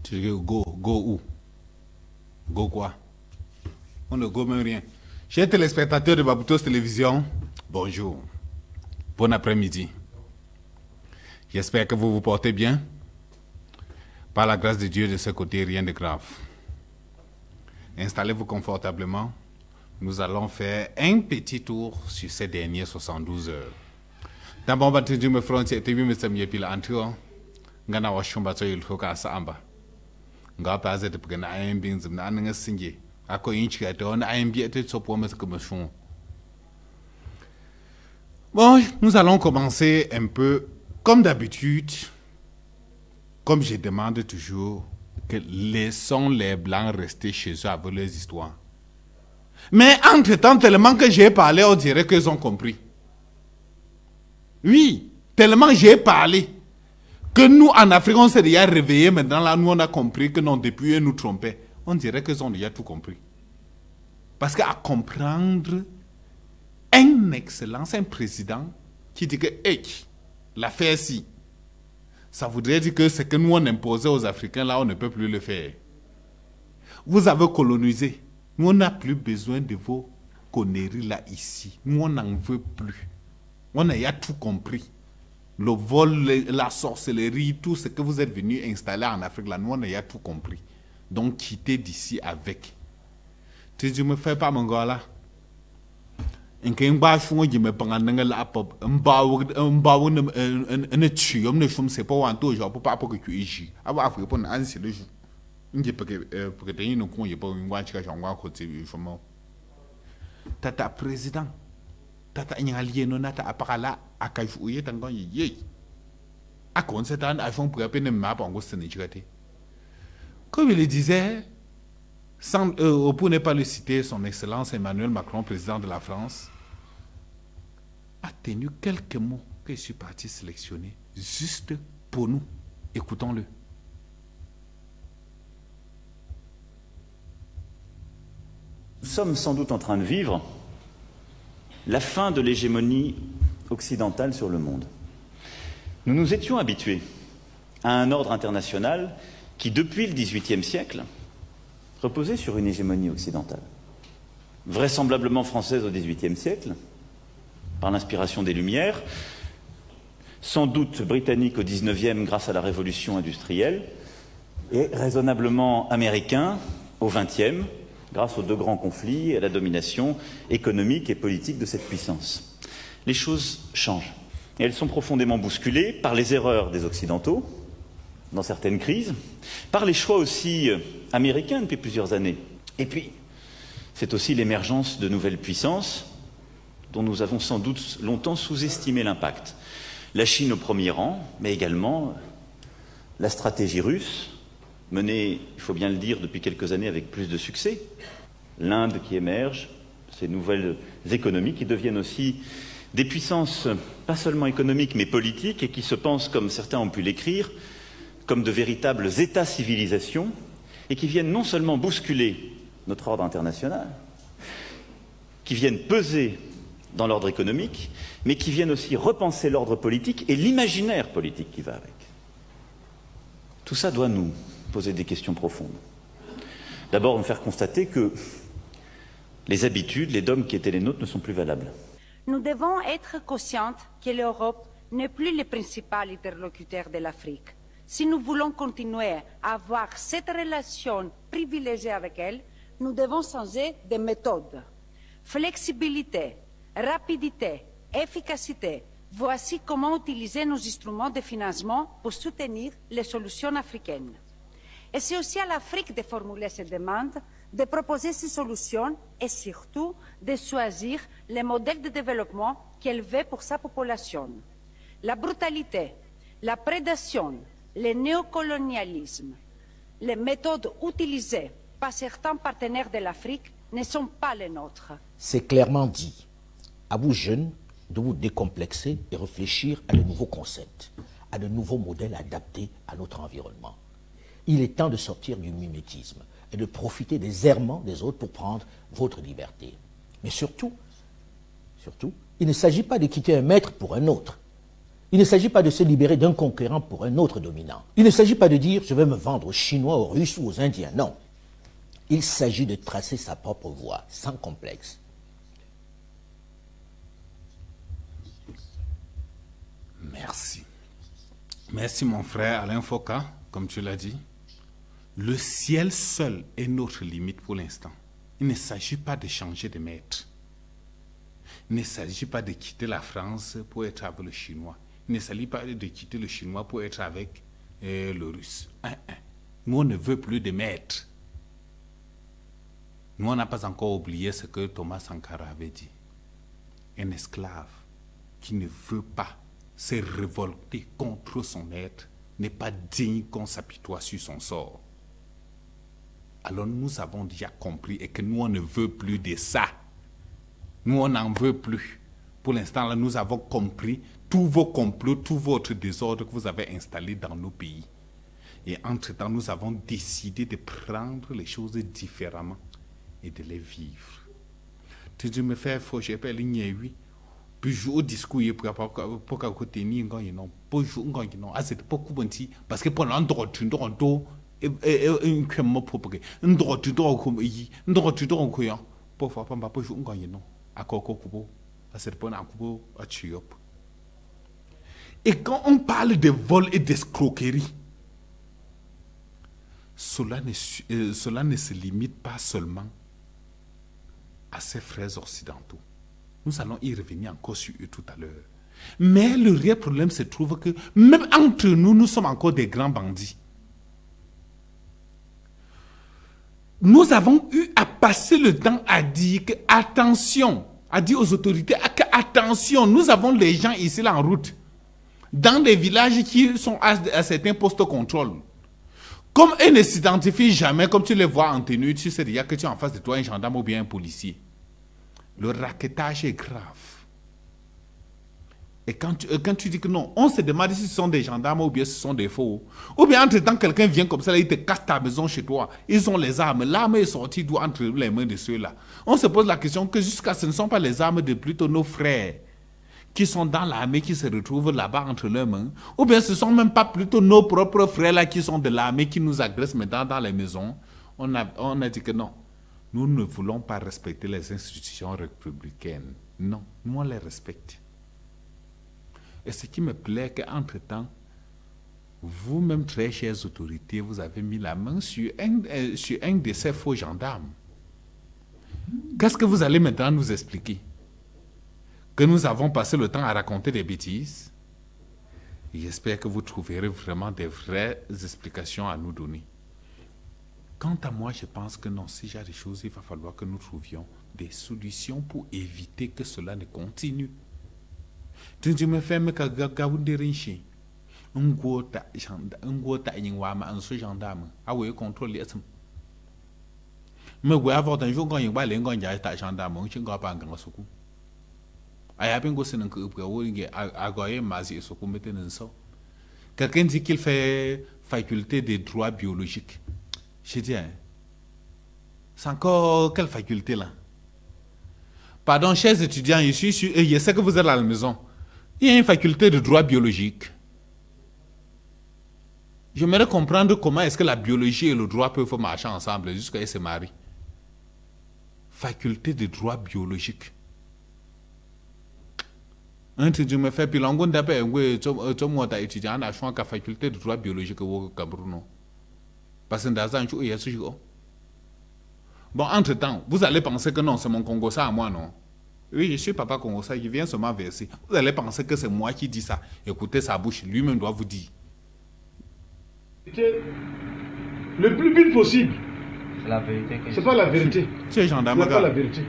Tu dis go, go où? Go quoi? On ne go même rien. Chers téléspectateurs de Baboutos Télévision, bonjour. Bon après-midi. J'espère que vous vous portez bien. Par la grâce de Dieu, de ce côté, rien de grave. Installez-vous confortablement. Nous allons faire un petit tour sur ces dernières 72 heures. D'abord, on va te dire, mes frères, c'est bien, mais c'est mieux pile antio. Ngana wa shumba so yilho ka samba. Ngapa azete pugana ayembing zimna ananga singe. Ako inchi ate on ayembi ate tsopo mes comme chon. Bon, nous allons commencer un peu comme d'habitude. Comme je demande toujours, que laissons les blancs rester chez eux avec leurs histoires. Mais entre-temps, tellement que j'ai parlé, on dirait qu'ils ont compris. Oui, tellement j'ai parlé, que nous, en Afrique, on s'est déjà réveillés. Maintenant, là, nous, on a compris que non, depuis, ils nous trompaient. On dirait qu'ils ont déjà tout compris. Parce qu'à comprendre, un excellence, un président qui dit que, hey, l'affaire ci, ça voudrait dire que ce que nous, on imposait aux Africains, là, on ne peut plus le faire. Vous avez colonisé. Nous, on n'a plus besoin de vos conneries là, ici. Nous, on n'en veut plus. On a tout compris. Le vol, la sorcellerie, tout ce que vous êtes venus installer en Afrique, là, nous, on a tout compris. Donc, quittez d'ici avec. Tu dis, je ne me fais pas mon gars là. En qu'un bas fond, je me prends un laptop, un baou, un tu, on ne fait pas un tour, je ne peux pas que tu ici. Avant, il faut un ancien le jour. Je peux que tu aies une con, je peux une voiture que j'envoie à côté du chemin. Tata président, tata un allié non nata apparala à Kaifouye, tango yé. À conséquent, iPhone pour appeler une map en gros sénégalais. Comme il le disait, pour ne pas le citer, son Excellence Emmanuel Macron, président de la France, a tenu quelques mots que je suis parti sélectionner juste pour nous. Écoutons-le. Nous sommes sans doute en train de vivre la fin de l'hégémonie occidentale sur le monde. Nous nous étions habitués à un ordre international qui, depuis le XVIIIe siècle, reposait sur une hégémonie occidentale. Vraisemblablement française au XVIIIe siècle, par l'inspiration des Lumières, sans doute britannique au XIXe grâce à la révolution industrielle, et raisonnablement américain au XXe, grâce aux deux grands conflits et à la domination économique et politique de cette puissance. Les choses changent. Et elles sont profondément bousculées par les erreurs des Occidentaux, dans certaines crises, par les choix aussi américains depuis plusieurs années. Et puis, c'est aussi l'émergence de nouvelles puissances dont nous avons sans doute longtemps sous-estimé l'impact. La Chine au premier rang, mais également la stratégie russe, menée, il faut bien le dire, depuis quelques années avec plus de succès. L'Inde qui émerge, ces nouvelles économies qui deviennent aussi des puissances, pas seulement économiques, mais politiques, et qui se pensent, comme certains ont pu l'écrire, comme de véritables États-civilisations, et qui viennent non seulement bousculer notre ordre international, qui viennent peser dans l'ordre économique, mais qui viennent aussi repenser l'ordre politique et l'imaginaire politique qui va avec. Tout ça doit nous poser des questions profondes. D'abord, nous faire constater que les habitudes, les dogmes qui étaient les nôtres ne sont plus valables. Nous devons être conscients que l'Europe n'est plus le principal interlocuteur de l'Afrique. Si nous voulons continuer à avoir cette relation privilégiée avec elle, nous devons changer de méthode. Flexibilité, rapidité, efficacité, voici comment utiliser nos instruments de financement pour soutenir les solutions africaines. Et c'est aussi à l'Afrique de formuler ces demandes, de proposer ces solutions et surtout de choisir les modèles de développement qu'elle veut pour sa population. La brutalité, la prédation, le néocolonialisme, les méthodes utilisées par certains partenaires de l'Afrique ne sont pas les nôtres. C'est clairement dit. À vous jeunes de vous décomplexer et réfléchir à de nouveaux concepts, à de nouveaux modèles adaptés à notre environnement. Il est temps de sortir du mimétisme et de profiter des errements des autres pour prendre votre liberté. Mais surtout, il ne s'agit pas de quitter un maître pour un autre. Il ne s'agit pas de se libérer d'un conquérant pour un autre dominant. Il ne s'agit pas de dire « je vais me vendre aux Chinois, aux Russes ou aux Indiens ». Non. Il s'agit de tracer sa propre voie, sans complexe. Merci. Merci mon frère Alain Foucault, comme tu l'as dit. Le ciel seul est notre limite pour l'instant. Il ne s'agit pas de changer de maître. Il ne s'agit pas de quitter la France pour être avec le Chinois. Il ne s'agit pas de quitter le Chinois pour être avec le Russe. Nous, on ne veut plus de maîtres. Nous, on n'a pas encore oublié ce que Thomas Sankara avait dit. Un esclave qui ne veut pas se révolter contre son maître n'est pas digne qu'on s'apitoie sur son sort. Alors nous avons déjà compris et que nous, on ne veut plus de ça. Nous, on n'en veut plus. Pour l'instant, là, nous avons compris tous vos complots, tout votre désordre que vous avez installé dans nos pays. Et entre-temps, nous avons décidé de prendre les choses différemment et de les vivre. Tu me fais faux, j'ai pas ligné, oui. Puis je au discours, pour qu'à côté, ni non, pour jouer, non, ah, c'est pas beaucoup, parce que pendant un droit, tu dois un crème propre, un droit, tu dois comme un droit, tu dois en pour faire pas jouer, non, à coco, à cette point, à coupo, à chiop. Et quand on parle de vol et d'escroquerie, cela ne se limite pas seulement à ces frères occidentaux. Nous allons y revenir encore sur eux tout à l'heure. Mais le réel problème se trouve que même entre nous, nous sommes encore des grands bandits. Nous avons eu à passer le temps à dire que attention, à dire aux autorités que attention, nous avons les gens ici là en route, dans les villages qui sont à certains postes de contrôle. Comme eux ne s'identifient jamais, comme tu les vois en tenue, tu sais déjà que tu es en face de toi un gendarme ou bien un policier. Le raquettage est grave. Et quand tu dis que non, on se demande si ce sont des gendarmes ou bien ce sont des faux. Ou bien entre-temps, quelqu'un vient comme ça, là, il te casse ta maison chez toi. Ils ont les armes. L'arme est sortie d'où entre les mains de ceux-là. On se pose la question que jusqu'à ce ne sont pas les armes de plutôt nos frères qui sont dans l'armée, qui se retrouvent là-bas entre leurs mains. Ou bien ce ne sont même pas plutôt nos propres frères là qui sont de l'armée, qui nous agressent maintenant dans les maisons. On a dit que non. Nous ne voulons pas respecter les institutions républicaines. Non, nous on les respecte. Et ce qui me plaît, qu'entre-temps, vous-même, très chères autorités, vous avez mis la main sur un de ces faux gendarmes. Qu'est-ce que vous allez maintenant nous expliquer? Que nous avons passé le temps à raconter des bêtises? J'espère que vous trouverez vraiment des vraies explications à nous donner. Quant à moi, je pense que non, si j'ai des choses, il va falloir que nous trouvions des solutions pour éviter que cela ne continue. Tu me fais me kagawunderinchi. Ngota yingwama anso gendarme. Awe contrôle les me we avoir un jour quand il va les gars ta gendarme, on chinga pas nganga suku. Aya pingo senen que woringe agoye mazi suku meten so. Quelqu'un dit qu'il fait faculté de droit biologique. Je dis, c'est encore quelle faculté là? Pardon, chers étudiants, je sais que vous êtes à la maison. Il y a une faculté de droit biologique. J'aimerais comprendre comment est-ce que la biologie et le droit peuvent marcher ensemble jusqu'à ce qu'ils se marient. Faculté de droit biologique. Un étudiant me fait, puis l'angon d'appel, tu m'as étudié en achant la faculté de droit biologique au Cameroun. Parce que bon, entre-temps, vous allez penser que non, c'est mon Congo ça à moi, non? Oui, je suis papa Congo ça, il vient seulement verser. Vous allez penser que c'est moi qui dis ça. Écoutez sa bouche, lui-même doit vous dire. Le plus vite possible. C'est la vérité. C'est pas la vérité. C'est gendarme. C'est pas la vérité.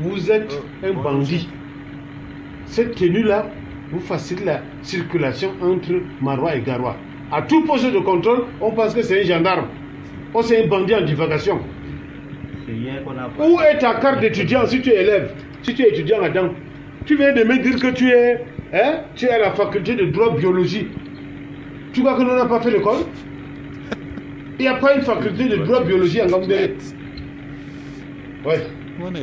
Vous êtes un bandit. Cette tenue-là vous facilite la circulation entre Marois et Garoua. À tout poste de contrôle, on pense que c'est un gendarme. Oh, c'est un bandit en divagation. Où est ta carte d'étudiant si tu es élève? Si tu es étudiant là-dedans, tu viens de me dire que tu es à la faculté de droit biologie. Tu crois que nous n'avons pas fait l'école? Il n'y a pas une faculté de droit biologie en Gambie. Ouais.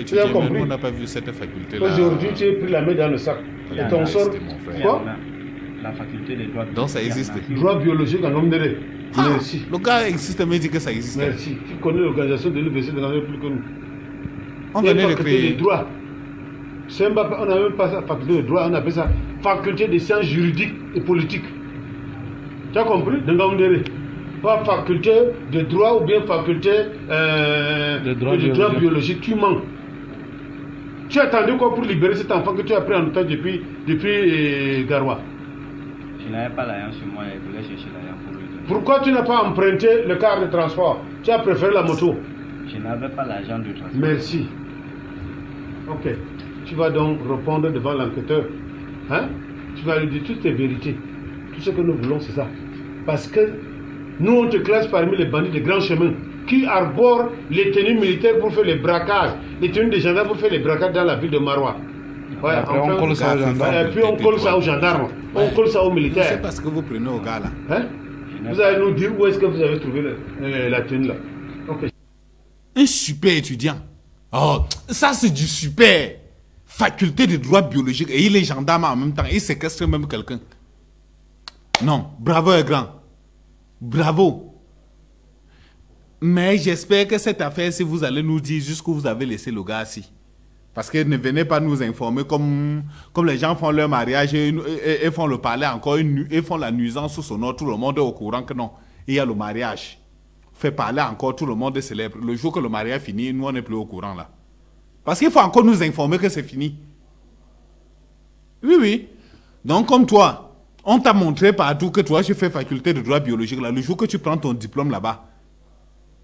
Tu as compris. On n'a pas vu cette faculté-là. Aujourd'hui, tu as pris la main dans le sac. Et ton sort. Quoi? la faculté des droits Donc ça biologiques. existe. Droit biologique en Ngomdere. Ah, Merci. le gars existe, mais il dit que ça existe. Merci. Tu connais l'organisation de l'université de Ngomdere plus que nous. On Il y a une venait de faculté créer. de droit. On n'a même pas ça faculté de droit, on appelle ça faculté de sciences juridiques et politiques. Tu as compris? De Ngomdere. Pas faculté de droit ou bien faculté de droit biologique. Tu mens. Tu attendais quoi pour libérer cet enfant que tu as pris en otage depuis Garoua? Je n'avais pas l'argent sur moi et je voulais chercher l'argent pour lui donner. Pourquoi tu n'as pas emprunté le car de transport? Tu as préféré la moto? Je n'avais pas l'argent de transport. Merci. Ok. Tu vas donc répondre devant l'enquêteur. Hein? Tu vas lui dire toutes tes vérités. Tout ce que nous voulons, c'est ça. Parce que nous, on te classe parmi les bandits de grands chemins qui arborent les tenues militaires pour faire les braquages, les tenues des gendarmes pour faire les braquages dans la ville de Maroua. Ouais, Après, on colle ça aux gendarmes. Et puis on colle ça aux gendarmes. On colle ça aux C'est militaires. parce que vous prenez au gars là. Hein? Vous allez nous dire où est-ce que vous avez trouvé la tenue là. Ok. Un super étudiant. Oh, ça c'est du super. Faculté de droit biologique. Et il est gendarme en même temps. Il séquestre même quelqu'un. Non, bravo et grand. Bravo. Mais j'espère que cette affaire, si vous allez nous dire jusqu'où vous avez laissé le gars-ci. Parce que ne venez pas nous informer comme les gens font leur mariage et font le parler encore, et font la nuisance sous son nom. Tout le monde est au courant que non. Il y a le mariage. Fait parler encore, tout le monde est célèbre. Le jour que le mariage finit, nous on n'est plus au courant là. Parce qu'il faut encore nous informer que c'est fini. Oui, oui. Donc comme toi, on t'a montré partout que toi tu fais faculté de droit biologique là. Le jour que tu prends ton diplôme là-bas,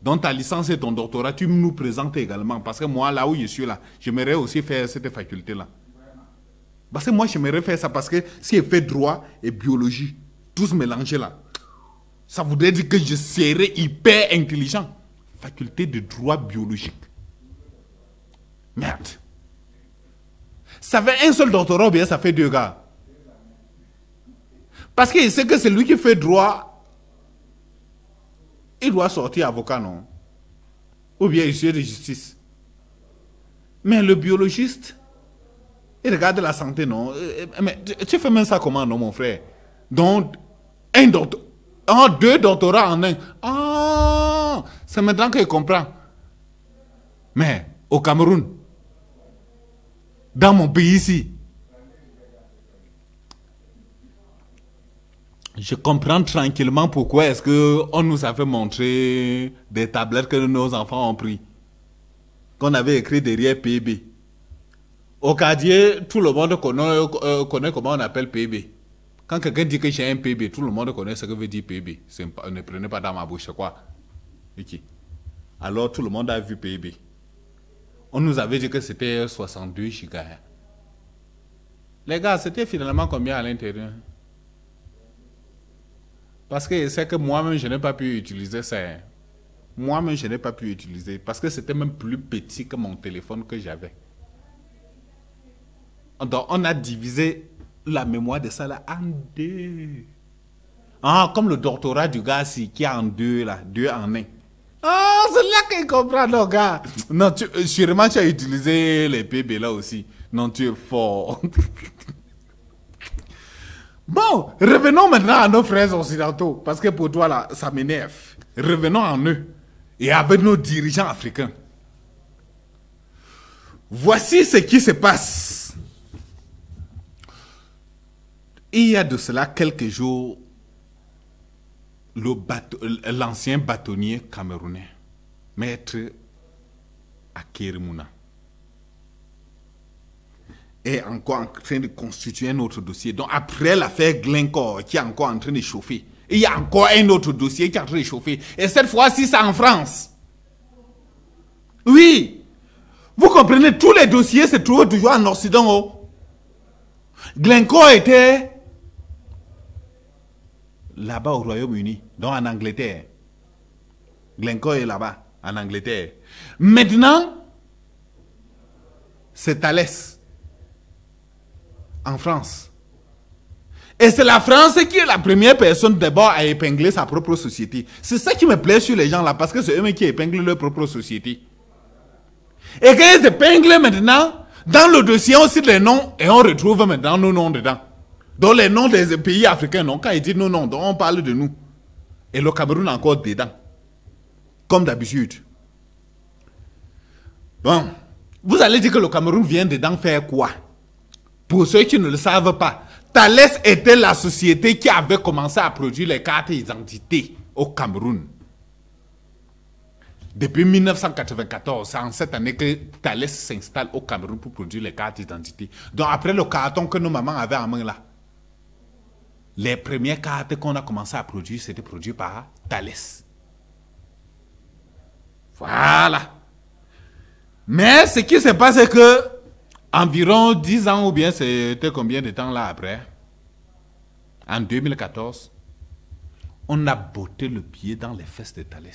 dans ta licence et ton doctorat, tu nous présentes également. Parce que moi, là où je suis là, j'aimerais aussi faire cette faculté-là. Parce que moi, j'aimerais faire ça parce que si je fais droit et biologie, tous mélangés là, ça voudrait dire que je serais hyper intelligent. Faculté de droit biologique. Merde. Ça fait un seul doctorat ou bien ça fait deux gars? Parce qu'il sait que c'est lui qui fait droit. Il doit sortir avocat, non? Ou bien huissier de justice. Mais le biologiste, il regarde la santé, non? Mais tu fais même ça comment, non, mon frère? Donc, deux doctorats en un. Ah, c'est maintenant qu'il comprend. Mais, au Cameroun, dans mon pays ici, je comprends tranquillement pourquoi est-ce qu'on nous avait montré des tablettes que nos enfants ont pris. Qu'on avait écrit derrière PB. Au Cadier, tout le monde connaît comment on appelle PB. Quand quelqu'un dit que j'ai un PB, tout le monde connaît ce que veut dire PB. Ne prenez pas dans ma bouche, c'est quoi? Okay. Alors tout le monde a vu PB. On nous avait dit que c'était 62 gigas. Les gars, c'était finalement combien à l'intérieur? Parce que c'est que moi-même, je n'ai pas pu utiliser ça. Moi-même, je n'ai pas pu utiliser. Parce que c'était même plus petit que mon téléphone que j'avais. Donc, on a divisé la mémoire de ça là en deux. Ah, comme le doctorat du gars ici, qui est en deux là, deux en un. Ah, c'est là qu'il comprend, le gars. Non, sûrement, tu as utilisé les PB là aussi. Non, tu es fort. Bon, revenons maintenant à nos frères occidentaux, parce que pour toi, là, ça m'énerve. Revenons en eux, et avec nos dirigeants africains. Voici ce qui se passe. Il y a de cela quelques jours, l'ancien bâtonnier camerounais, maître Akérémouna, est encore en train de constituer un autre dossier. Donc après l'affaire Glencore qui est encore en train de chauffer, il y a encore un autre dossier qui est en train de chauffer. Et cette fois-ci, c'est en France. Oui. Vous comprenez, tous les dossiers se trouvent toujours en Occident. Oh. Glencore était là-bas au Royaume-Uni, donc en Angleterre. Glencore est là-bas, en Angleterre. Maintenant, c'est Thales. En France. Et c'est la France qui est la première personne d'abord à épingler sa propre société. C'est ça qui me plaît sur les gens là, parce que c'est eux qui épinglent leur propre société. Et quand ils épinglent maintenant, dans le dossier on cite les noms et on retrouve maintenant nos noms dedans. Dans les noms des pays africains, non, quand ils disent non, non, donc on parle de nous. Et le Cameroun est encore dedans. Comme d'habitude. Bon, vous allez dire que le Cameroun vient dedans faire quoi? Pour ceux qui ne le savent pas, Thales était la société qui avait commencé à produire les cartes d'identité au Cameroun. Depuis 1994, c'est en cette année que Thales s'installe au Cameroun pour produire les cartes d'identité. Donc après le carton que nos mamans avaient en main là, les premières cartes qu'on a commencé à produire, c'était produit par Thales. Voilà. Mais ce qui s'est passé, c'est que environ 10 ans ou bien c'était combien de temps là après, en 2014, on a botté le pied dans les fesses de Thales.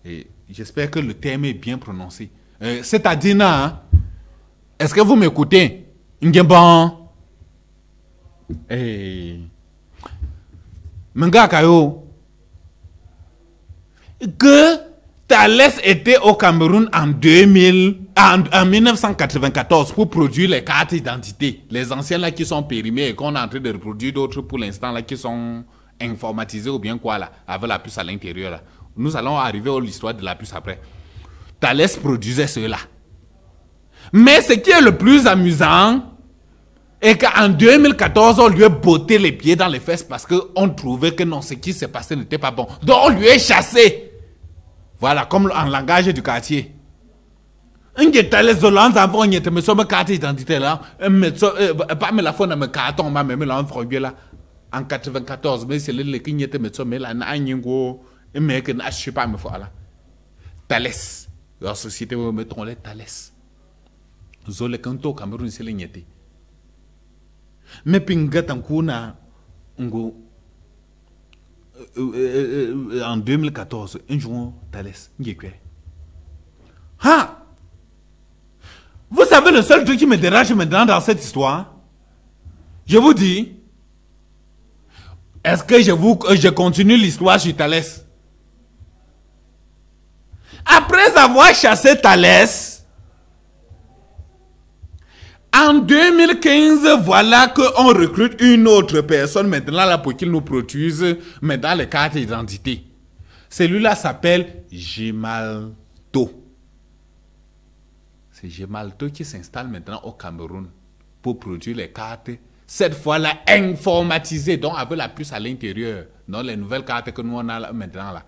Et j'espère que le terme est bien prononcé. C'est-à-dire, hein, est-ce que vous m'écoutez? Ngembon. Menga Kayo. Que Thales était au Cameroun en 1994 pour produire les cartes d'identité. Les anciennes là qui sont périmées et qu'on est en train de reproduire d'autres pour l'instant là qui sont informatisées ou bien quoi là, avec la puce à l'intérieur là. Nous allons arriver à l'histoire de la puce après. Thales produisait cela. Mais ce qui est le plus amusant est qu'en 2014, on lui a botté les pieds dans les fesses parce qu'on trouvait que non, ce qui s'est passé n'était pas bon. Donc on lui a chassé. Voilà, comme en langage du quartier. Un de Thales de l'an avant, il était me sommes carte d'identité là. Pas me la fois dans me carton, ma même là en frangue là. En 94, mais c'est le qui était me sommes là, n'a rien go. Mais que je ne sais pas me faire là. Thales, la société où mettons les Thales. Zole kanto Cameroun c'est l'ignété. Mais pinga tankuna ngo en 2014 un jour Thales ngekwe. Ha! Vous savez le seul truc qui me dérange maintenant dans cette histoire? Je vous dis, est-ce que je continue l'histoire sur Thales? Après avoir chassé Thales, en 2015, voilà qu'on recrute une autre personne maintenant là pour qu'il nous produise maintenant les cartes d'identité. Celui-là s'appelle Gemalto. C'est Gemalto qui s'installe maintenant au Cameroun pour produire les cartes, cette fois-là informatisées, donc avec la puce à l'intérieur. Non, les nouvelles cartes que nous on a là, maintenant là.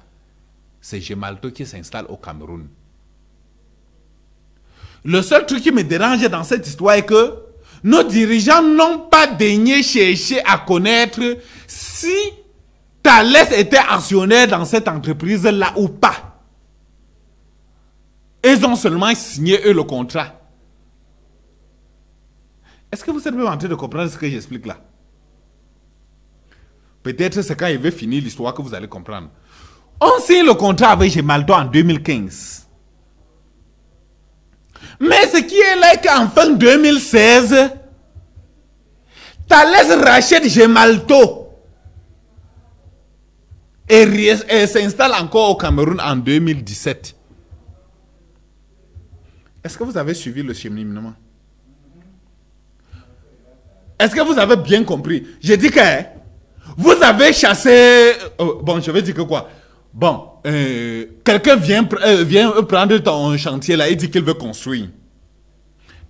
C'est Gemalto qui s'installe au Cameroun. Le seul truc qui me dérange dans cette histoire est que nos dirigeants n'ont pas daigné chercher à connaître si Thales était actionnaire dans cette entreprise-là ou pas. Ils ont seulement signé eux le contrat. Est-ce que vous êtes même en train de comprendre ce que j'explique là? Peut-être c'est quand il va finir l'histoire que vous allez comprendre. On signe le contrat avec Gemalto en 2015. Mais ce qui est là, c'est qu'en fin 2016, Thales rachète Gemalto et s'installe encore au Cameroun en 2017. Est-ce que vous avez suivi le cheminement? Est-ce que vous avez bien compris? J'ai dit que vous avez chassé... bon, je vais dire que quoi? Bon, quelqu'un vient prendre ton chantier là, il dit qu'il veut construire.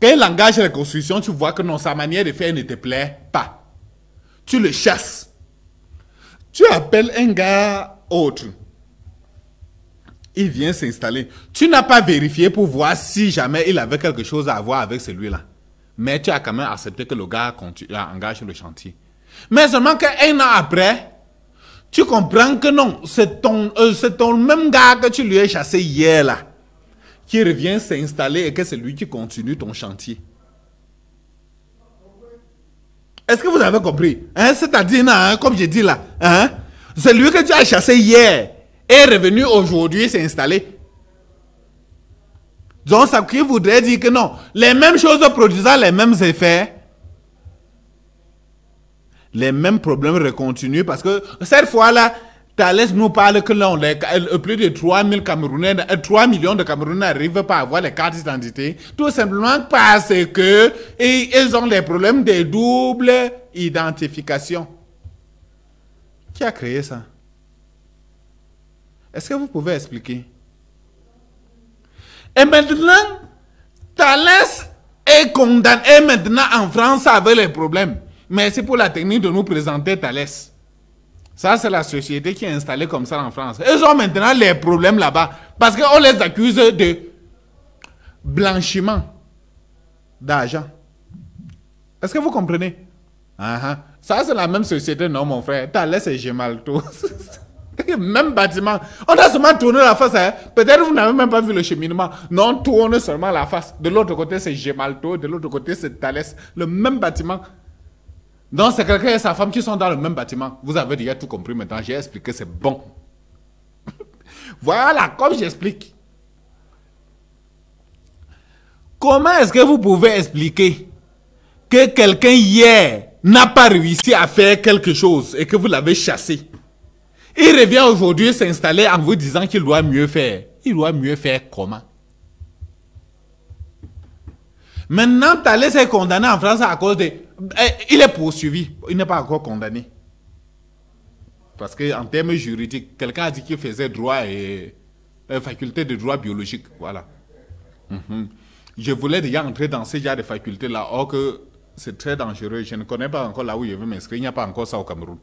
Quand il engage la construction, tu vois que non, sa manière de faire ne te plaît pas. Tu le chasses. Tu appelles un gars autre. Il vient s'installer. Tu n'as pas vérifié pour voir si jamais il avait quelque chose à voir avec celui-là. Mais tu as quand même accepté que le gars engage le chantier. Mais seulement qu'un an après, tu comprends que non, c'est ton même gars que tu lui as chassé hier là, qui revient s'installer et que c'est lui qui continue ton chantier. Est-ce que vous avez compris? Hein? C'est-à-dire, hein, comme je dis là, hein, c'est lui que tu as chassé hier est revenu aujourd'hui s'installer. Donc ça qui voudrait dire que non, les mêmes choses produisant les mêmes effets, les mêmes problèmes recontinuent parce que cette fois-là, Thalès nous parle que là, plus de 3 millions de Camerounais n'arrivent pas à avoir les cartes d'identité, tout simplement parce que ils ont des problèmes de double identification. Qui a créé ça? Est-ce que vous pouvez expliquer? Et maintenant, Thalès est condamné maintenant en France avec les problèmes. Merci pour la technique de nous présenter Thalès. Ça, c'est la société qui est installée comme ça en France. Ils ont maintenant les problèmes là-bas. Parce qu'on les accuse de blanchiment d'argent. Est-ce que vous comprenez? Ça, c'est la même société, non, mon frère. Thalès et Gemalto. Même bâtiment. On a seulement tourné la face. Hein? Peut-être vous n'avez même pas vu le cheminement. Non, on tourne seulement la face. De l'autre côté, c'est Gemalto. De l'autre côté, c'est Thalès. Le même bâtiment. Donc, c'est quelqu'un et sa femme qui sont dans le même bâtiment. Vous avez déjà tout compris maintenant. J'ai expliqué, c'est bon. Voilà, comme j'explique. Comment est-ce que vous pouvez expliquer que quelqu'un hier n'a pas réussi à faire quelque chose et que vous l'avez chassé? Il revient aujourd'hui s'installer en vous disant qu'il doit mieux faire. Il doit mieux faire comment? Maintenant, Thalès est condamné en France à cause de... il est poursuivi. Il n'est pas encore condamné. Parce qu'en termes juridiques, quelqu'un a dit qu'il faisait droit et... faculté de droit biologique. Voilà. Je voulais déjà entrer dans ces genres de facultés-là. Or que c'est très dangereux. Je ne connais pas encore là où je veux m'inscrire. Il n'y a pas encore ça au Cameroun.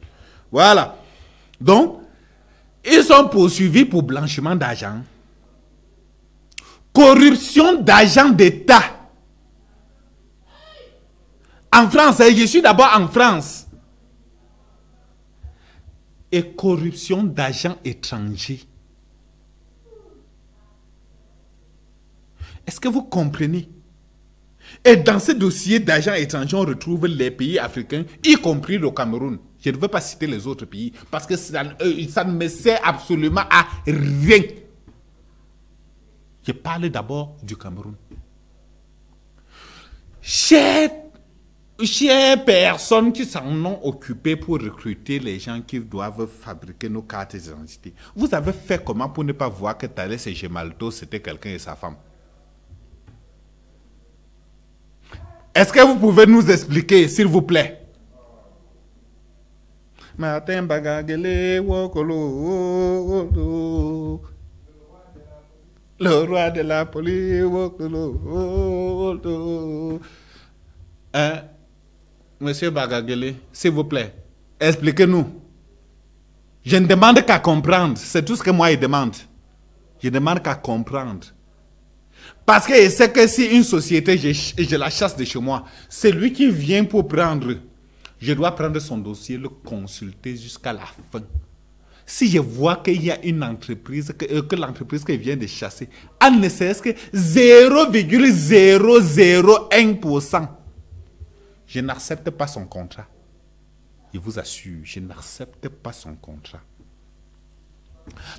Voilà. Donc, ils sont poursuivis pour blanchiment d'argent. Corruption d'argent d'État. En France, je suis d'abord en France. Et corruption d'argent étranger. Est-ce que vous comprenez? Et dans ce dossier d'argent étranger, on retrouve les pays africains, y compris le Cameroun. Je ne veux pas citer les autres pays parce que ça ne me sert absolument à rien. Je parle d'abord du Cameroun. Chères personnes qui s'en ont occupé pour recruter les gens qui doivent fabriquer nos cartes d'identité, vous avez fait comment pour ne pas voir que Thalès et Gemalto, c'était quelqu'un et sa femme? Est-ce que vous pouvez nous expliquer, s'il vous plaît? Martin Bagagele Wokolo, le roi de la police Wokolo. Monsieur Bagagele, s'il vous plaît, expliquez-nous. Je ne demande qu'à comprendre. C'est tout ce que moi je demande. Je demande qu'à comprendre. Parce que c'est que si une société, je la chasse de chez moi, c'est lui qui vient pour prendre. Je dois prendre son dossier, le consulter jusqu'à la fin. Si je vois qu'il y a une entreprise, que l'entreprise que vient de chasser a ne serait-ce que 0,001%, je n'accepte pas son contrat. Je vous assure, je n'accepte pas son contrat.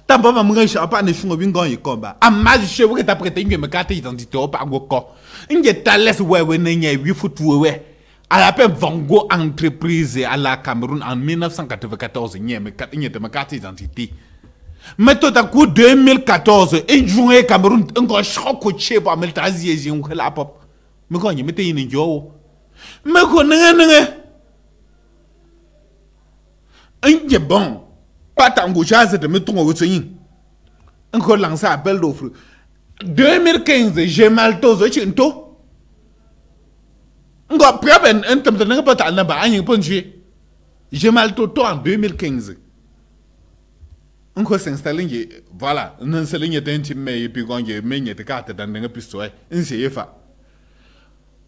Tampa mama je pas ne fungo bingo yikomba amaji shewe ke tapre me kate identité o pa ngoko nge Thalès wewe nenye wi futu we à la paix Vango entreprise à la Cameroun en 1994 nye me kate identité mais tout à coup 2014 et juin Cameroun ngo shoko cheba meltazi ezi ngela pop me ko nye mete yin njo me ko nenge nge bon pas tango chance de me tomber au soin. Encore lancé appel d'offre. 2015, j'ai mal tosé chinto. Encore prêt un temps de ne pas t'en avoir un punché. J'ai mal toto en 2015. Encore s'installer, voilà, non se ligne d'intime et puis quand il y a une carte dans le pistolet, un CFA.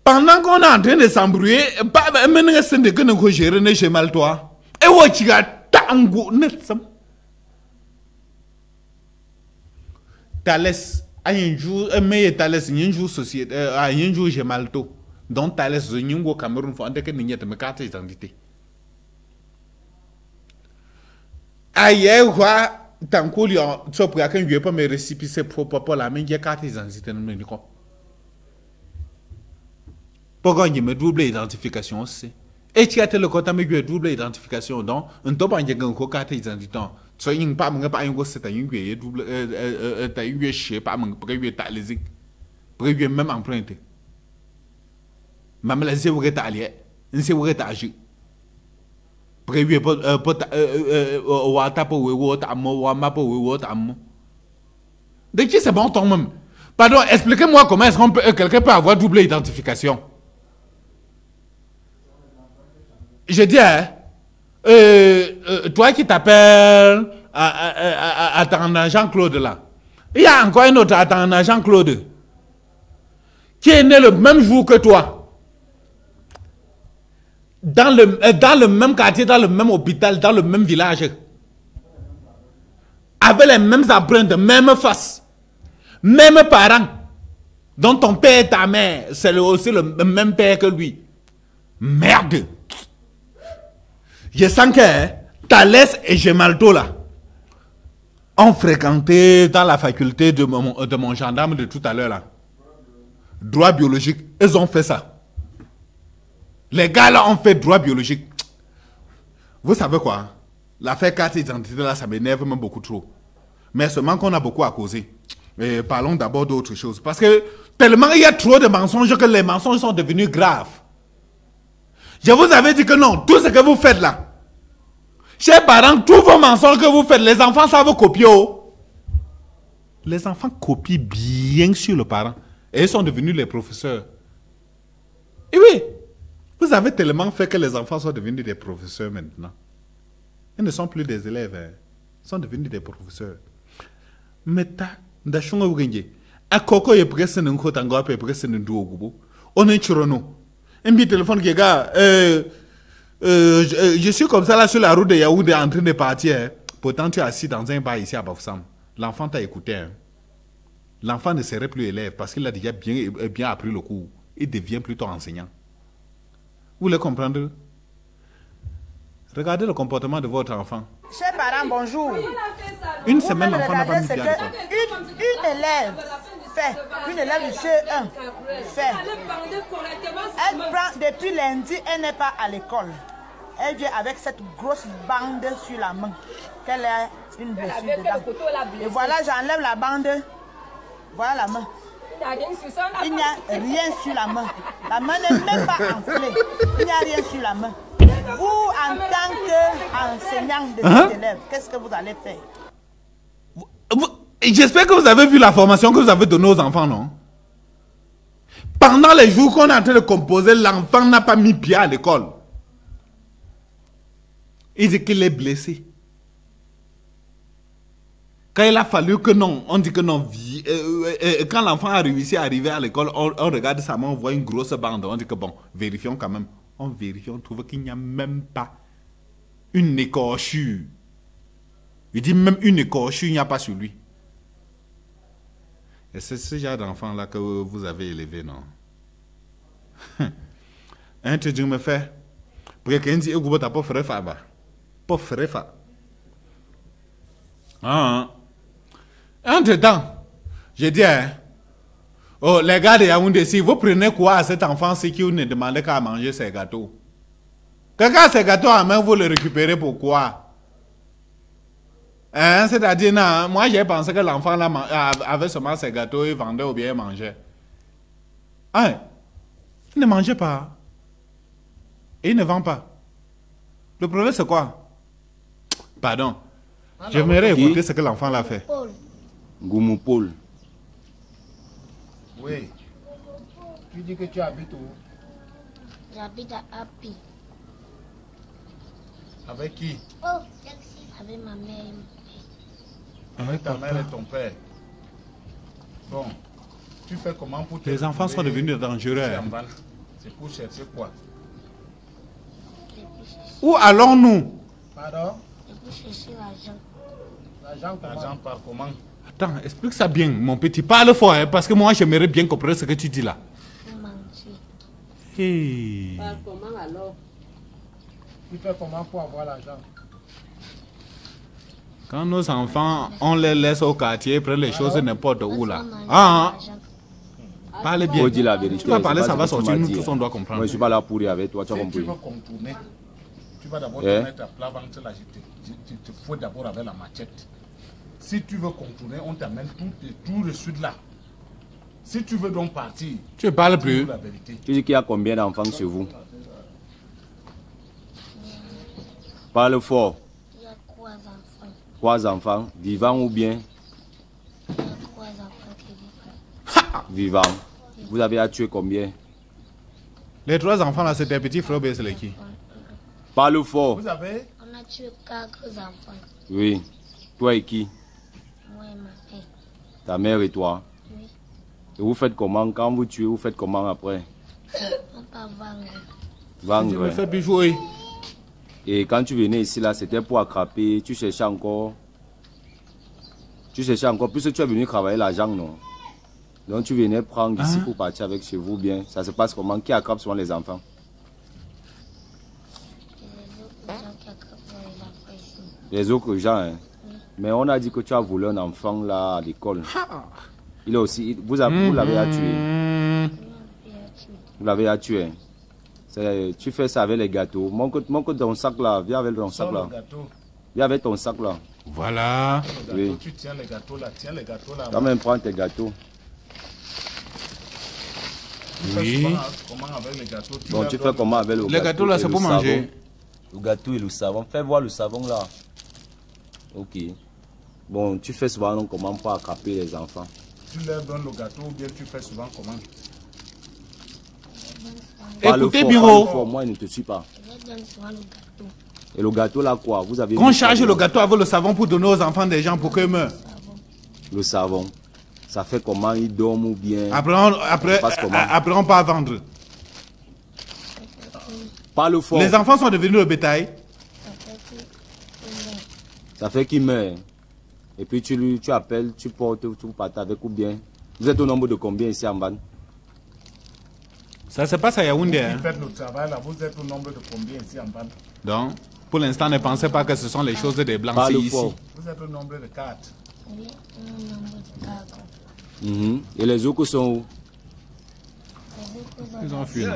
Pendant qu'on est en train de s'embrouiller, pas même un de que nous gérons chez mal toi. Et what tu as tango netsam. Thalès a un jour mais Thalès un jour société un jour Gemalto donc Thalès un au Cameroun faut que n'y ait pas carte d'identité. Aïe quoi tant qu'on lui a ça pour quelqu'un lui pas mes récépissé pour la main carte d'identité non mais quoi. Pourquoi il me double identification aussi Et tu as le côté de double identification. Donc, on ne peut pas dire que carte d'identité. Tu n'as pas double même emprunté. Même la zéro est alliée. Une zéro est agi. Prévu pour de qui c'est bon ton même? Pardon, expliquez-moi comment est-ce qu'on peut quelqu'un peut avoir double identification. Je dis, toi qui t'appelles attendant Jean-Claude là, il y a encore un autre attendant Jean-Claude qui est né le même jour que toi. Dans le même quartier, dans le même hôpital, dans le même village. Avec les mêmes empreintes, même face. Même parents. Dont ton père et ta mère, c'est aussi le même père que lui. Merde. Je sens que Thalès et Gemalto là ont fréquenté dans la faculté de mon gendarme de tout à l'heure là. Droit biologique, ils ont fait ça. Les gars là ont fait droit biologique. Vous savez quoi? L'affaire carte d'identité là, ça m'énerve même beaucoup trop. Mais seulement qu'on a beaucoup à causer. Mais parlons d'abord d'autre chose. Parce que tellement il y a trop de mensonges que les mensonges sont devenus graves. Je vous avais dit que non, tout ce que vous faites là, chers parents, tous vos mensonges que vous faites, les enfants savent copier. Les enfants copient bien sur le parent. Et ils sont devenus les professeurs. Et oui, vous avez tellement fait que les enfants sont devenus des professeurs maintenant. Ils ne sont plus des élèves, hein. Ils sont devenus des professeurs. Mais ndashunga bugenge akoko ye presse n'enko tango ape presse n'ndo ogubo on est chirono un petit téléphone qui gars je suis comme ça là sur la route de Yaoundé en train de partir, hein. Pourtant tu es assis dans un bar ici à Bafoussam. L'enfant t'a écouté, hein. L'enfant ne serait plus élève parce qu'il a déjà bien appris le cours. Il devient plutôt enseignant. Vous voulez comprendre? Regardez le comportement de votre enfant. Chers parents, bonjour. Une semaine, l'enfant n'a pas mis pied à l'école. Une élève du CE1 fait. Elle prend, depuis lundi, elle n'est pas à l'école. Elle vient avec cette grosse bande sur la main. Qu'elle a une blessure dedans. Et voilà, j'enlève la bande. Voilà la main. Il n'y a rien sur la main. La main n'est même pas enflée. Il n'y a rien sur la main. Vous, en tant qu'enseignant de cet élève, qu'est-ce que vous allez faire? J'espère que vous avez vu la formation que vous avez donnée aux enfants, non? Pendant les jours qu'on est en train de composer, l'enfant n'a pas mis pied à l'école. Il dit qu'il est blessé. Quand il a fallu que non, on dit que non. Quand l'enfant a réussi à arriver à l'école, on regarde sa main, on voit une grosse bande. On dit que bon, vérifions quand même. On vérifie, on trouve qu'il n'y a même pas une écorchure. Il dit même une écorchure, il n'y a pas sur lui. Et c'est ce genre d'enfant-là que vous avez élevé, non? Un truc me fait. Pour quelqu'un dit, vous n'avez pas fait ça. Pas fait ça. Entre-temps, je dis, oh, les gars de Yaoundé, si vous prenez quoi à cet enfant, c'est qu'il ne demande qu'à manger ses gâteaux. Quelqu'un a ses gâteaux en main, vous les récupérez pourquoi? Hein, c'est-à-dire, non, moi j'ai pensé que l'enfant là avait seulement ses gâteaux, il vendait ou bien il mangeait. Hein? Il ne mangeait pas. Et il ne vend pas. Le problème c'est quoi? Pardon. J'aimerais écouter ce que l'enfant l'a fait. Goumou Paul. Oui. Tu dis que tu habites où? J'habite à Api. Avec qui? Avec ma mère et mon père. Avec ta mère et ton père. Bon. Tu fais comment pour te Les enfants sont devenus dangereux. C'est pour chercher quoi? Où allons-nous? Pardon? C'est pour chercher l'argent. L'argent par comment? Attends, explique ça bien, mon petit. Parle fort, hein, parce que moi, j'aimerais bien comprendre ce que tu dis là. Pour manger. Hey. Par comment alors? Tu fais comment pour avoir l'argent? Quand nos enfants, on les laisse au quartier, prennent les choses n'importe où là. Ah. Parle bien. Faut dire la vérité. Tu vas parler, c'est ça pas va ce que tu sortir. m'as Nous dit. tous, on doit comprendre. Moi, je suis pas là pour rire avec toi, tu as Si tu compris. veux contourner, tu vas d'abord Eh? te mettre à plat avant de te l'agiter. Tu te fous d'abord avec la machette. Si tu veux contourner, on t'amène tout le sud là. Si tu veux donc partir, Tu parles dis plus. la vérité. Tu dis qu'il y a combien d'enfants chez vous? Parle fort. Il y a 3 enfants. 3 enfants, vivants ou bien Il y a 3 enfants qui vivent. vivants? Vous avez à tuer combien? Les 3 enfants là, c'est tes petits frères, c'est les qui? Parle fort. Vous avez On a tué 4 enfants. Oui. Toi et qui? Moi et ma mère. Ta mère et toi. Oui. Et vous faites comment? Quand vous tuez, vous faites comment après? On part vendre. Je Vendre. me fais plus jouer. Et quand tu venais ici, là, c'était pour attraper. Tu cherchais encore. Puisque tu es venu travailler l'argent, non? Donc tu venais prendre ici pour partir avec chez vous bien. Ça se passe comment? Qui attrape souvent les enfants? Et les autres gens qui attrapent les enfants ici. Les autres gens, hein? Mais on a dit que tu as volé un enfant là à l'école. Il est aussi. Vous l'avez à tuer. Vous l'avez à tuer. Tu fais ça avec les gâteaux. Montre ton sac là. Viens avec ton sac sors là. le gâteau. Viens avec ton sac là. Voilà. Le gâteau, Oui. tu tiens les gâteaux là. Tiens les gâteaux là. Quand même, prends tes gâteaux. Tu fais Oui. souvent comment avec les gâteaux. Bon, leur tu fais donnes- comment avec le Les gâteau gâteaux là, et c'est le pour savon? manger. Le gâteau et le savon. Fais voir le savon là. Ok. Bon, tu fais souvent comment pour attraper les enfants. Tu leur donnes le gâteau ou bien tu fais souvent comment? Parle Écoutez, fort, Biro. parle fort. Moi, il ne te suis pas. Je leur donne souvent le gâteau. Et le gâteau là quoi? Vous avez Qu'on mis charge ça le dedans? gâteau avec le savon pour donner aux enfants des gens pour qu'ils meurent. Le savon. Ça fait comment? Ils dorment ou bien? Après, passe comment? après, on part vendre. Parle fort. Les enfants sont devenus le bétail. Ça fait qu'il meurt. Et puis tu appelles, tu portes, tu partes avec ou bien. Vous êtes au nombre de combien ici en bas? Ça se passe à Yaoundé. Qui Hein. fait le travail là, vous êtes au nombre de combien ici en bas? Donc, pour l'instant, ne pensez pas que ce sont les choses des Blancs. Parle C'est ici. fort. Vous êtes au nombre de 4. Oui, on a un nombre de 4. Et les autres sont où? Les autres Ils ont fui. non?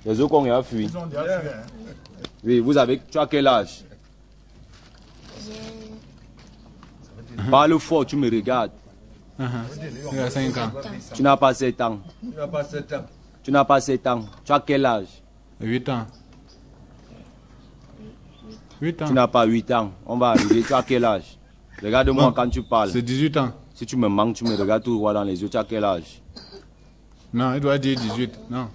Les autres ont rien fui. Ils ont déjà fait. Hein? Oui, tu as quel âge? j'ai Parle fort, tu me regardes. Il a 5 ans. Tu n'as pas 7 ans. Tu n'as pas 7 ans. Tu as quel âge? 8 ans. 8 ans. Tu n'as pas 8 ans. On va arriver. Tu as quel âge? Regarde-moi Bon, quand tu parles. C'est 18 ans. Si tu me manques, tu me regardes tout droit dans les yeux. Tu as quel âge? Non, il doit dire 18. Non.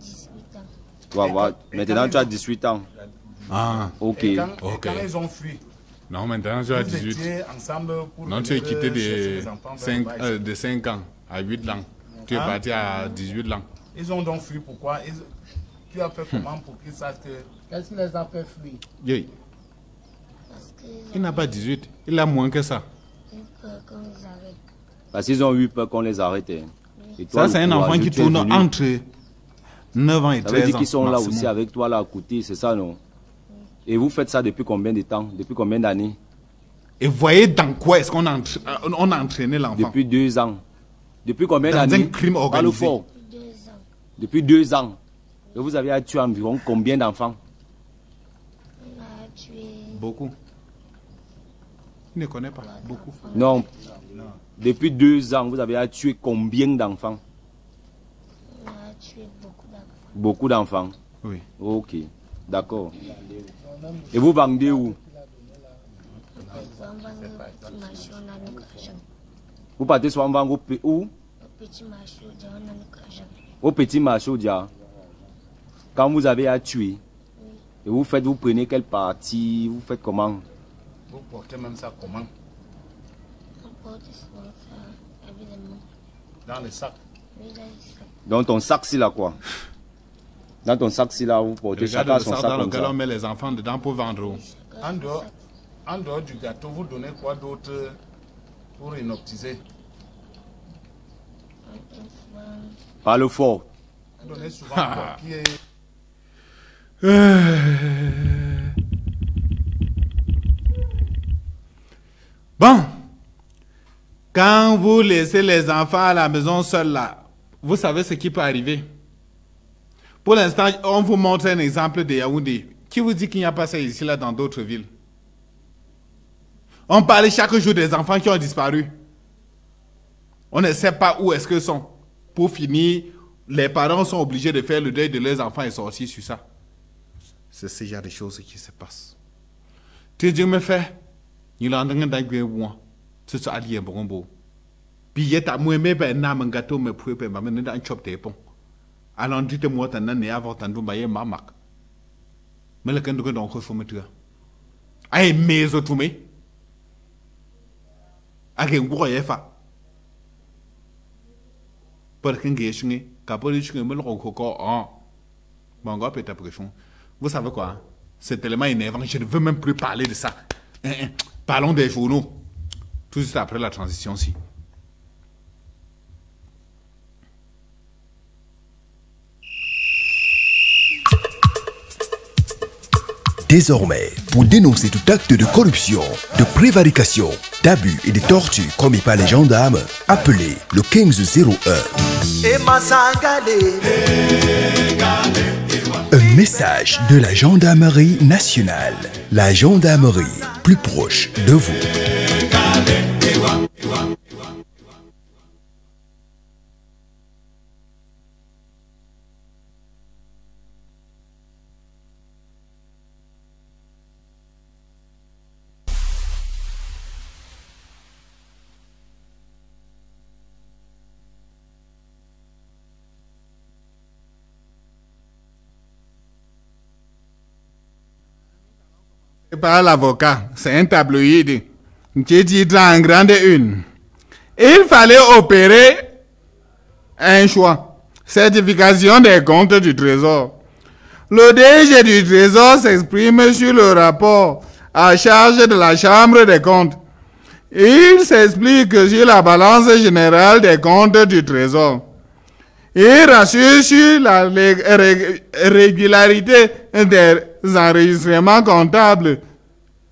18 ans. Voilà. Maintenant, tu as 18 ans. Ah, Ok. Et quand, Ok. et quand ils ont fui, non, maintenant tu as vous 18. étiez ensemble pour Non, tu es venir quitté chercher de les enfants vers le bail. 5 ans à 8 ans. Tu es Hein? parti à 18 ans. Ils ont donc fui, pourquoi? Tu as fait comment pour qu'ils sachent que... Qu'est-ce qui les a fait fuir? Yeah. Parce qu'ils Il n'a pas 18. Il a moins que ça. ont eu peur qu'on les arrête. Parce qu'ils ont eu peur qu'on les arrête. hein. Et Ça, toi, c'est le un enfant courageux, qui tu es tourne venu. entre 9 ans et Ça 13 veut dire ans. qu'ils sont là maximum. aussi avec toi, là, à côté, c'est ça, non? Et vous faites ça depuis combien de temps? Depuis combien d'années? Et voyez dans quoi est-ce qu'on a, on a entraîné l'enfant. Depuis 2 ans. Depuis combien Dans d'années? un crime Parle organisé. fort. 2 ans. Depuis 2 ans. Et vous avez tué environ combien d'enfants? On a tué Beaucoup. Il ne connaît pas. Beaucoup. Non. Depuis 2 ans, vous avez tué combien d'enfants? On a tué beaucoup d'enfants. Beaucoup d'enfants. Oui. Ok. D'accord. Et vous vendez où? On va vendre au petit marché, on a notre argent. Vous partez souvent vendre où? Au petit marché, on a notre argent. Au petit marché au Dia. Quand vous avez à tuer, et vous prenez quelle partie? Vous faites comment? Vous portez même ça comment? On porte souvent ça, évidemment. Dans les sacs. Oui, dans les sacs. Dans ton sac, c'est là quoi? Dans ton sac, c'est là, vous portez Regarde chacun le son sac sac dans comme lequel ça. on met les enfants dedans pour vendre. En dehors du gâteau, vous donnez quoi d'autre pour inoptiser? On donne souvent Parle fort. Vous donnez souvent quoi qui est... Bon. Quand vous laissez les enfants à la maison seuls là, vous savez ce qui peut arriver. Pour l'instant, on vous montre un exemple de Yaoundé. Qui vous dit qu'il n'y a pas ça ici là dans d'autres villes? On parle chaque jour des enfants qui ont disparu. On ne sait pas où est-ce qu'ils sont. Pour finir, les parents sont obligés de faire le deuil de leurs enfants et sortir sur ça. C'est ce genre de choses qui se passent. Tu dis, me fait, il a un bon. C'est ça, il y a un bon. Puis il y a un gâteau, mais pour un chop de pont. Alors, dites-moi, tu n'as avant entendu ma maman. Mais le candidat donc il faut mettre. Aïe, mais autres mais. Aïe, un gros effa. Pour qu'un guéchine, capoliche me le recoco en. Bon, gars, peut-être pression. Vous savez quoi? C'est tellement énervant, je ne veux même plus parler de ça. Parlons des journaux. Tout de suite après la transition-ci. Désormais, pour dénoncer tout acte de corruption, de prévarication, d'abus et de torture commis par les gendarmes, appelez le 1501. Un message de la gendarmerie nationale. La gendarmerie, plus proche de vous. Par l'avocat, c'est un tabloïd qui dit en grande une. Il fallait opérer un choix. Certification des comptes du Trésor. Le DG du Trésor s'exprime sur le rapport à charge de la Chambre des comptes. Il s'explique sur la balance générale des comptes du Trésor. Il rassure sur la régularité des enregistrements comptables.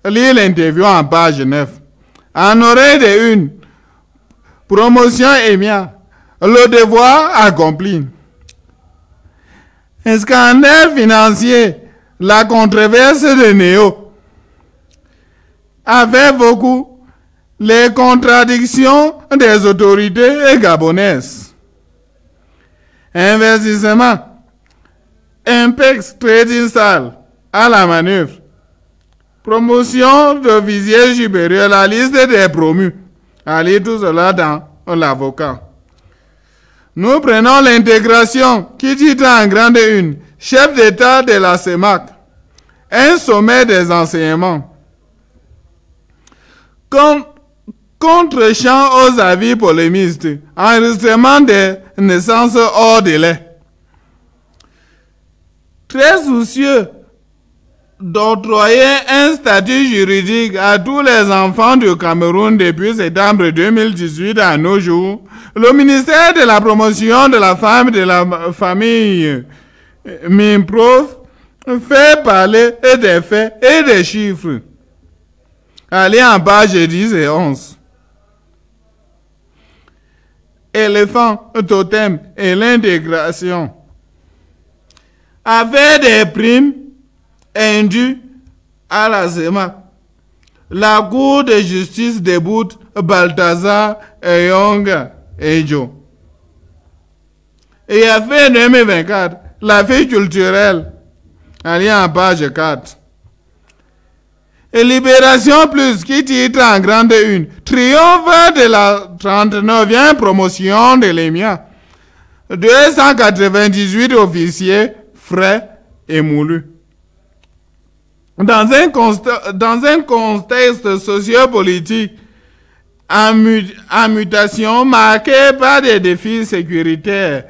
Lis l'interview en page 9. En oreille de une. Promotion EMIA. Le devoir accompli. Un scandale financier. La controverse de Néo. Avec beaucoup. Les contradictions des autorités gabonaises. Investissement. Impex Trading Salle à la manœuvre. Promotion de visier supérieur, la liste des promus. Allez tout cela dans l'avocat. Nous prenons l'intégration qui dit en grande une. Chef d'État de la CEMAC. Un sommet des enseignements. Contre-champ aux avis polémistes. Enregistrement des naissances hors délai. Très soucieux d'octroyer un statut juridique à tous les enfants du Cameroun depuis septembre 2018 à nos jours, le ministère de la promotion de la femme et de la famille, MINPROF, fait parler des faits et des chiffres. Allez en page 10 et 11. Éléphant, totem et l'intégration. Avec des primes indues à la CEMA. La Cour de justice déboute Balthazar Eyonga Ejo. Et à fin 2024, la vie culturelle, allez en page 4. Et Libération Plus, qui titre en grande une, triomphe de la 39e promotion de l'EMIA. 298 officiers frais et moulus. Dans un contexte sociopolitique en mutation marqué par des défis sécuritaires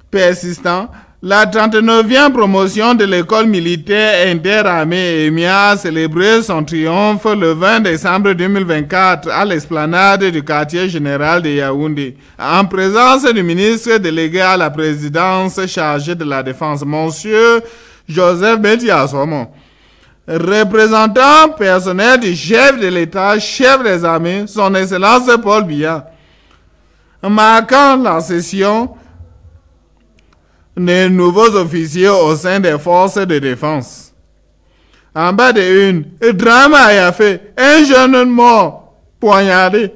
persistants, la 39e promotion de l'école militaire interarmée EMIA a célébré son triomphe le 20 décembre 2024 à l'esplanade du quartier général de Yaoundé, en présence du ministre délégué à la présidence chargé de la défense, monsieur Joseph Betiasomon. représentant personnel du chef de l'État, chef des armées, son Excellence Paul Biya, marquant la cession des nouveaux officiers au sein des forces de défense. En bas de une, drame a fait un jeune mort poignardé.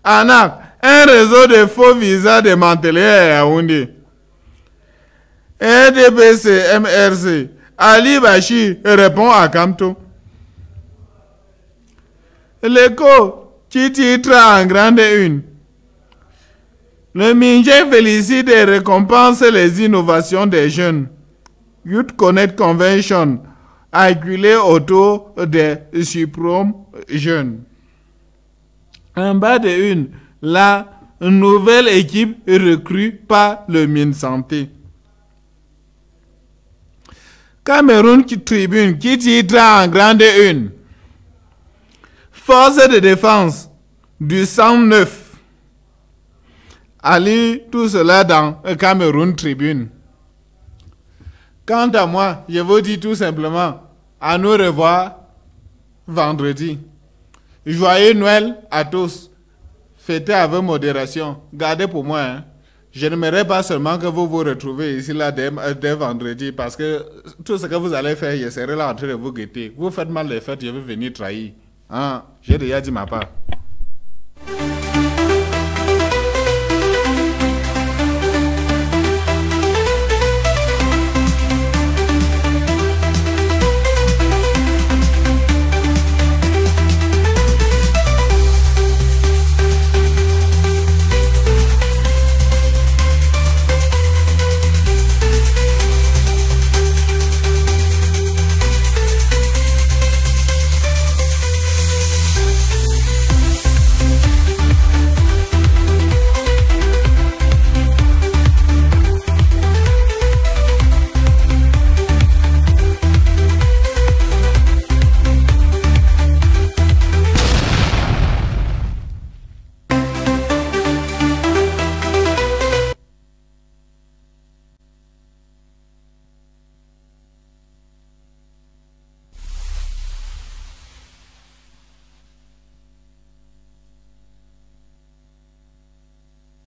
Anak, un réseau de faux visas démantelé à Yaoundé. RDPC, MRC, Ali Bachir répond à Kamto. L'écho qui titre en grande une. Le Mindje félicite et récompense les innovations des jeunes. Youth Connect Convention, acculé autour des suprêmes jeunes. En bas de une, la nouvelle équipe recrue par le MinSanté. Cameroun Tribune qui titre en grande une. Force de défense du 109. Allez tout cela dans Cameroun Tribune. Quant à moi, je vous dis tout simplement à nous revoir vendredi. Joyeux Noël à tous. Fêtez avec modération. Gardez pour moi. Hein. Je n'aimerais pas seulement que vous vous retrouvez ici là dès vendredi parce que tout ce que vous allez faire, je serai là en train de vous guetter. Vous faites mal les fêtes, je vais venir trahir. Hein? J'ai déjà dit ma part.